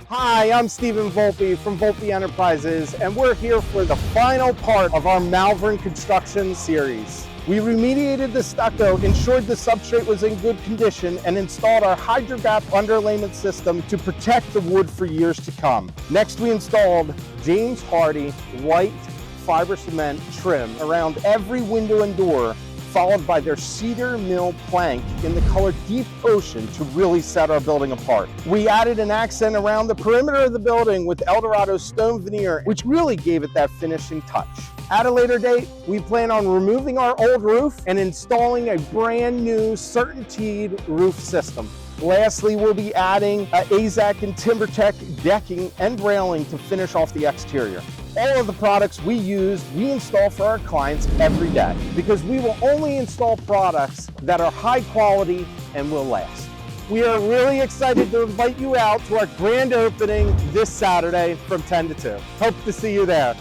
Hi, I'm Stephen Volpe from Volpe Enterprises, and we're here for the final part of our Malvern construction series. We remediated the stucco, ensured the substrate was in good condition, and installed our HydroGap underlayment system to protect the wood for years to come. Next, we installed James Hardie white fiber cement trim around every window and door, followed by their cedar mill plank in the color Deep Ocean to really set our building apart. We added an accent around the perimeter of the building with Eldorado stone veneer, which really gave it that finishing touch. At a later date, we plan on removing our old roof and installing a brand new CertainTeed roof system. Lastly, we'll be adding AZEK and TimberTech decking and railing to finish off the exterior. All of the products we use, we install for our clients every day because we will only install products that are high quality and will last. We are really excited to invite you out to our grand opening this Saturday from 10 to 2. Hope to see you there.